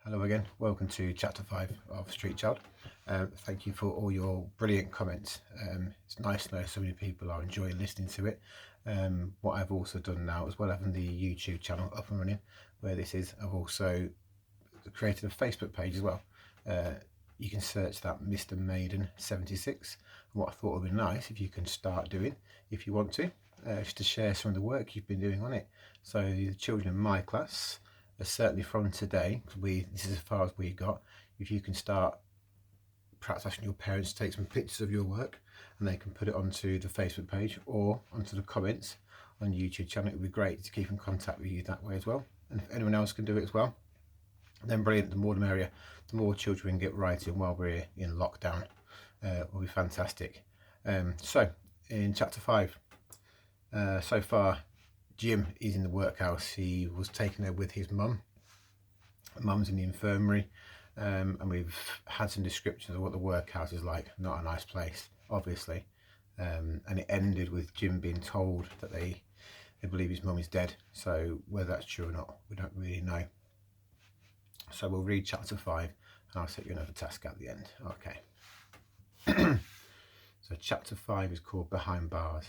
Hello again, welcome to chapter 5 of Street Child. Thank you for all your brilliant comments. It's nice to know so many people are enjoying listening to it. What I've also done now, as well as having the YouTube channel up and running where this is, I've also created a Facebook page as well. You can search that Mr. Maiden 76. What I thought would be nice if you can start doing, if you want to, just to share some of the work you've been doing on it. So the children in my class, certainly from today, this is as far as we got, if you can start perhaps asking your parents to take some pictures of your work and they can put it onto the Facebook page or onto the comments on the YouTube channel, it would be great to keep in contact with you that way as well. And if anyone else can do it as well, then brilliant. The more the merrier. The more children get writing while we're in lockdown will be fantastic. So in chapter 5, so far Jim is in the workhouse. He was taken there with his mum. Mum's in the infirmary, and we've had some descriptions of what the workhouse is like. Not a nice place, obviously. And it ended with Jim being told that they believe his mum is dead. So whether that's true or not, we don't really know. So we'll read chapter 5 and I'll set you another task at the end. Okay. So chapter 5 is called Behind Bars.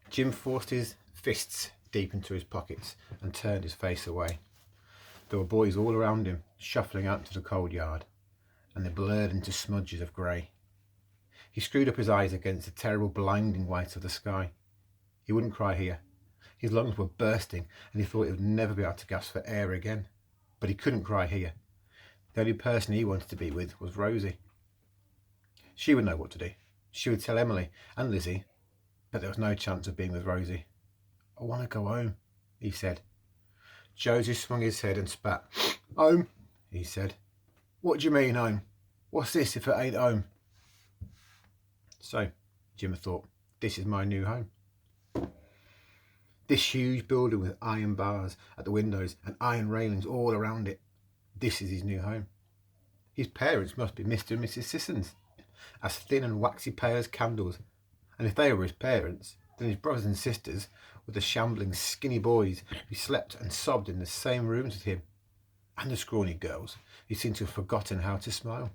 Jim forced his fists deep into his pockets and turned his face away. There were boys all around him, shuffling out to the cold yard, and they blurred into smudges of grey. He screwed up his eyes against the terrible blinding white of the sky. He wouldn't cry here. His lungs were bursting and he thought he would never be able to gasp for air again. But he couldn't cry here. The only person he wanted to be with was Rosie. She would know what to do. She would tell Emily and Lizzie, but there was no chance of being with Rosie. "I want to go home," he said. Josie swung his head and spat. "Home," he said. "What do you mean, home? What's this if it ain't home?" So, Jim thought, this is my new home. This huge building with iron bars at the windows and iron railings all around it. This is his new home. His parents must be Mr. and Mrs. Sissons, as thin and waxy pale as candles. And if they were his parents, then his brothers and sisters were the shambling, skinny boys who slept and sobbed in the same rooms with him, and the scrawny girls who seemed to have forgotten how to smile.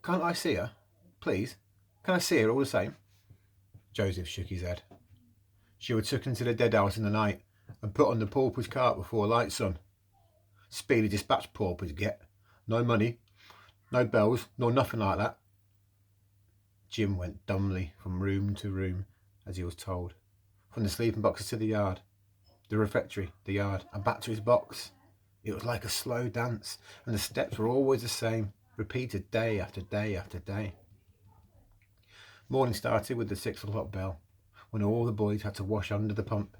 "Can't I see her? Please? Can I see her all the same?" Joseph shook his head. "She was took into the dead house in the night and put on the pauper's cart before lights on. Speedy dispatch paupers get. No money, no bells, nor nothing like that." Jim went dumbly from room to room as he was told, from the sleeping boxes to the yard, the refectory, the yard, and back to his box. It was like a slow dance, and the steps were always the same, repeated day after day after day. Morning started with the 6 o'clock bell, when all the boys had to wash under the pump.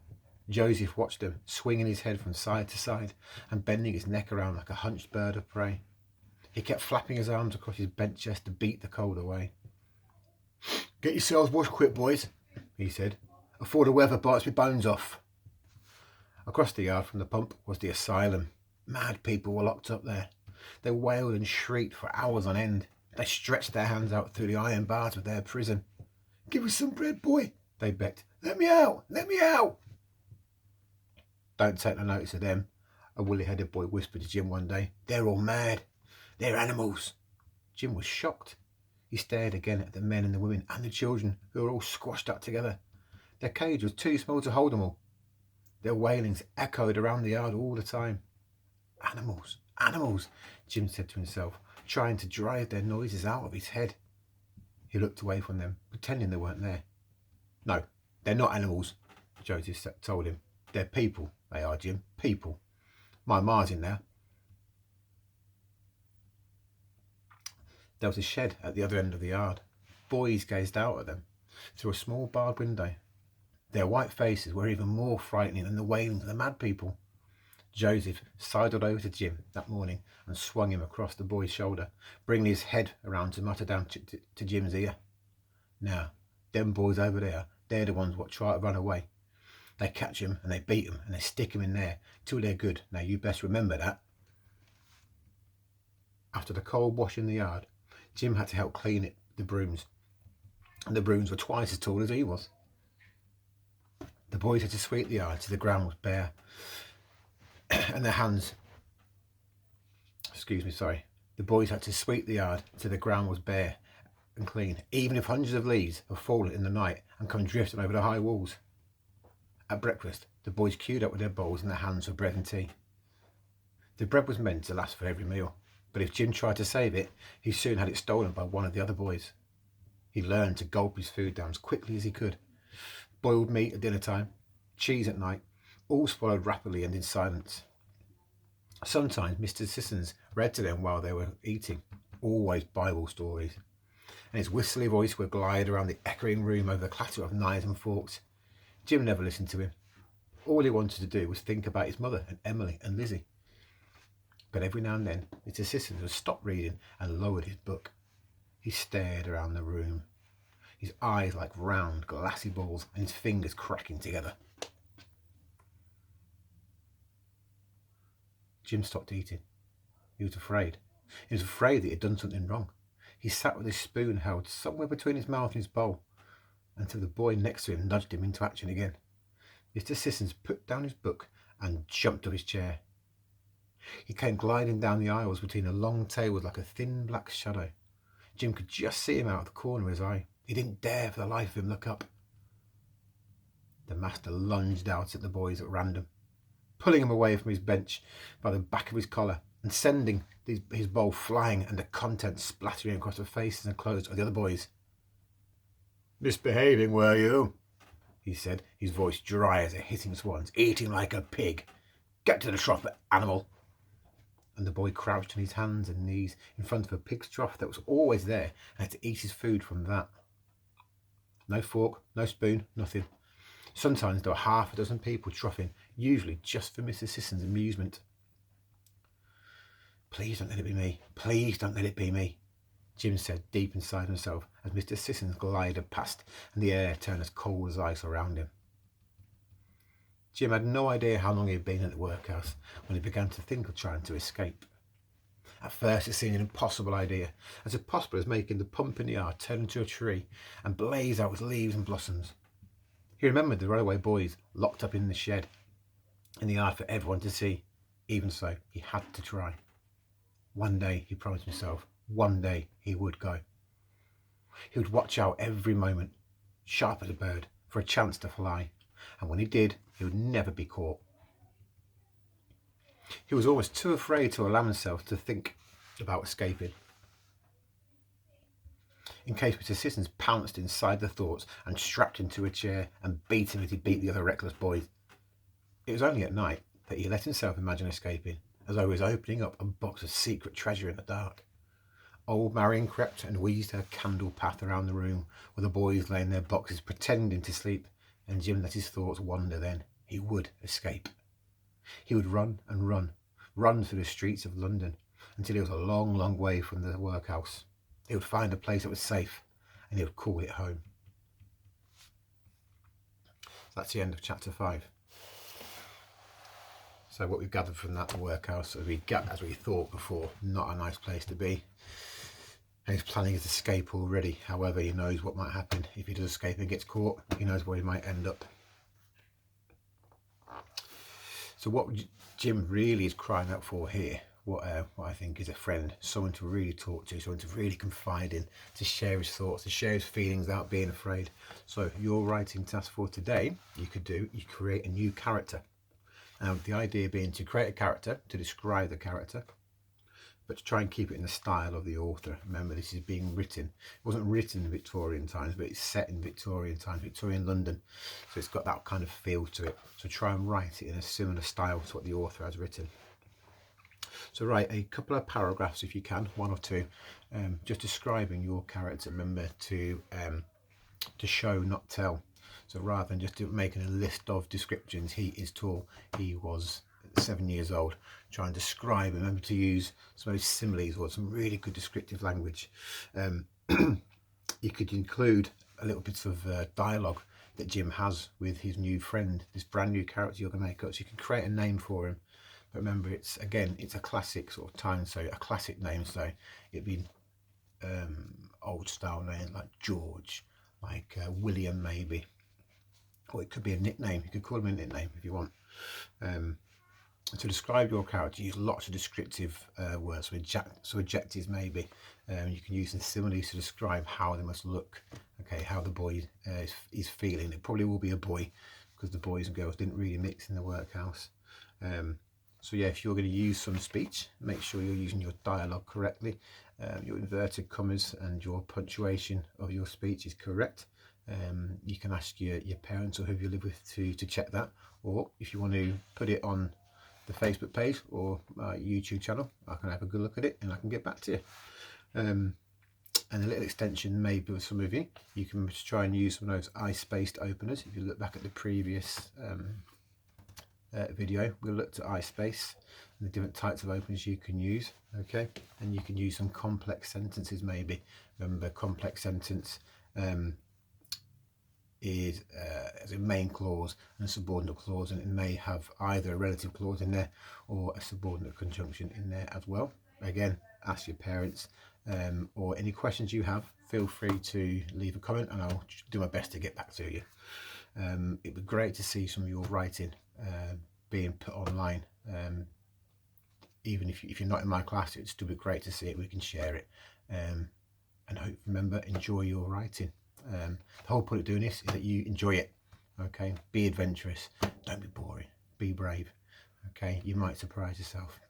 Joseph watched them, swinging his head from side to side and bending his neck around like a hunched bird of prey. He kept flapping his arms across his bent chest to beat the cold away. "Get yourselves washed quick, boys," he said, "afore the weather bites me bones off." Across the yard from the pump was the asylum. Mad people were locked up there. They wailed and shrieked for hours on end. They stretched their hands out through the iron bars of their prison. "Give us some bread, boy," they begged. "Let me out! Let me out!" "Don't take no notice of them," a woolly-headed boy whispered to Jim one day. "They're all mad. They're animals." Jim was shocked. He stared again at the men and the women and the children who were all squashed up together. Their cage was too small to hold them all. Their wailings echoed around the yard all the time. "Animals, animals," Jim said to himself, trying to drive their noises out of his head. He looked away from them, pretending they weren't there. "No, they're not animals," Joseph told him. "They're people, they are, Jim, people. My ma's in there." There was a shed at the other end of the yard. Boys gazed out at them through a small barred window. Their white faces were even more frightening than the wailings of the mad people. Joseph sidled over to Jim that morning and swung him across the boy's shoulder, bringing his head around to mutter down to Jim's ear. "Now, them boys over there, they're the ones what try to run away. They catch 'em and they beat 'em and they stick 'em in there till they're good. Now you best remember that." After the cold wash in the yard, Jim had to help clean it with the brooms, and the brooms were twice as tall as he was. The boys had to sweep the yard till the ground was bare. and their hands, the boys had to sweep the yard until the ground was bare and clean, even if hundreds of leaves had fallen in the night and come drifting over the high walls. At breakfast, the boys queued up with their bowls in their hands for bread and tea. The bread was meant to last for every meal, but if Jim tried to save it, he soon had it stolen by one of the other boys. He learned to gulp his food down as quickly as he could. Boiled meat at dinner time, cheese at night, all swallowed rapidly and in silence. Sometimes Mr. Sissons read to them while they were eating, always Bible stories, and his whistly voice would glide around the echoing room over the clatter of knives and forks. Jim never listened to him. All he wanted to do was think about his mother and Emily and Lizzie. But every now and then, Mr. Sissons would stop reading and lowered his book. He stared around the room, his eyes like round, glassy balls, and his fingers cracking together. Jim stopped eating. He was afraid. He was afraid that he had done something wrong. He sat with his spoon held somewhere between his mouth and his bowl until the boy next to him nudged him into action again. Mr. Sissons put down his book and jumped to his chair. He came gliding down the aisles between the long tables like a thin black shadow. Jim could just see him out of the corner of his eye. He didn't dare for the life of him look up. The master lunged out at the boys at random, pulling him away from his bench by the back of his collar and sending his bowl flying and the contents splattering across the faces and clothes of the other boys. "Misbehaving, were you?" he said, his voice dry as a hissing swan's. "Eating like a pig. Get to the trough, animal." And the boy crouched on his hands and knees in front of a pig's trough that was always there and had to eat his food from that. No fork, no spoon, nothing. Sometimes there were half a dozen people troughing, usually just for Mr. Sissons' amusement. "Please don't let it be me. Please don't let it be me," Jim said deep inside himself as Mr. Sissons glided past and the air turned as cold as ice around him. Jim had no idea how long he had been at the workhouse when he began to think of trying to escape. At first it seemed an impossible idea, as impossible as making the pump in the yard turn into a tree and blaze out with leaves and blossoms. He remembered the runaway boys locked up in the shed in the yard for everyone to see. Even so, he had to try. One day, he promised himself, one day he would go. He would watch out every moment, sharp as a bird, for a chance to fly, and when he did, he would never be caught. He was almost too afraid to allow himself to think about escaping, in case Mr. Sissons pounced inside the thoughts and strapped him to a chair and beat him as he beat the other reckless boys. It was only at night that he let himself imagine escaping, as though he was opening up a box of secret treasure in the dark. Old Marion crept and wheezed her candle path around the room where the boys lay in their boxes pretending to sleep, and Jim let his thoughts wander then. He would escape. He would run and run through the streets of London until he was a long, long way from the workhouse. He would find a place that was safe and he would call it home. So that's the end of chapter 5. So what we've gathered from that, the workhouse, as we thought before, not a nice place to be. And he's planning his escape already. However, he knows what might happen. If he does escape and gets caught, he knows where he might end up. So what Jim really is crying out for here, what I think is a friend, someone to really talk to, someone to really confide in, to share his thoughts, to share his feelings without being afraid. So your writing task for today, you create a new character. Now the idea being to create a character, to describe the character, but to try and keep it in the style of the author. Remember, this is being written. It wasn't written in Victorian times, but it's set in Victorian times, Victorian London. So it's got that kind of feel to it. So try and write it in a similar style to what the author has written. So write a couple of paragraphs if you can, one or two, just describing your character. Remember to show, not tell. So rather than just making a list of descriptions, he is tall, he was 7 years old, try and describe, remember to use some of those similes or some really good descriptive language. You could include a little bit of dialogue that Jim has with his new friend, this brand new character you're going to make up. So you can create a name for him, but remember it's a classic sort of time, so a classic name, so it'd be old style name like George, like William maybe, or it could be a nickname. You could call him a nickname if you want. To describe your character, use lots of descriptive words, so adjectives maybe. You can use them similes to describe how they must look, okay, how the boy is feeling. It probably will be a boy, because the boys and girls didn't really mix in the workhouse. So yeah, if you're going to use some speech, make sure you're using your dialogue correctly. Your inverted commas and your punctuation of your speech is correct. You can ask your parents or whoever you live with to check that, or if you want to put it on the Facebook page or my YouTube channel, I can have a good look at it and I can get back to you. And a little extension maybe with some of you, you can try and use some of those iSpaced openers. If you look back at the previous video, we looked at iSpace and the different types of openers you can use, okay? And you can use some complex sentences maybe. Remember, complex sentence is as a main clause and a subordinate clause, and it may have either a relative clause in there or a subordinate conjunction in there as well. Again, ask your parents, or any questions you have, feel free to leave a comment and I'll do my best to get back to you. It'd be great to see some of your writing being put online. Even if you're not in my class, it'd still be great to see it. We can share it, and remember, enjoy your writing. The whole point of doing this is that you enjoy it, okay? Be adventurous, don't be boring, be brave, okay? You might surprise yourself.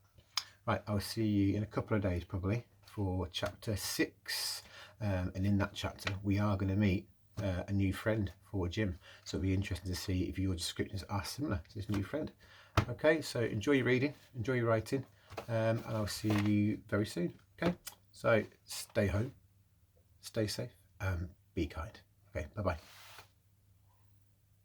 Right, I'll see you in a couple of days probably for chapter 6, and in that chapter we are going to meet a new friend for Jim, so it'll be interesting to see if your descriptions are similar to this new friend. Okay, so enjoy your reading, enjoy your writing, and I'll see you very soon. Okay, so stay home, stay safe, be kind. Okay, bye-bye.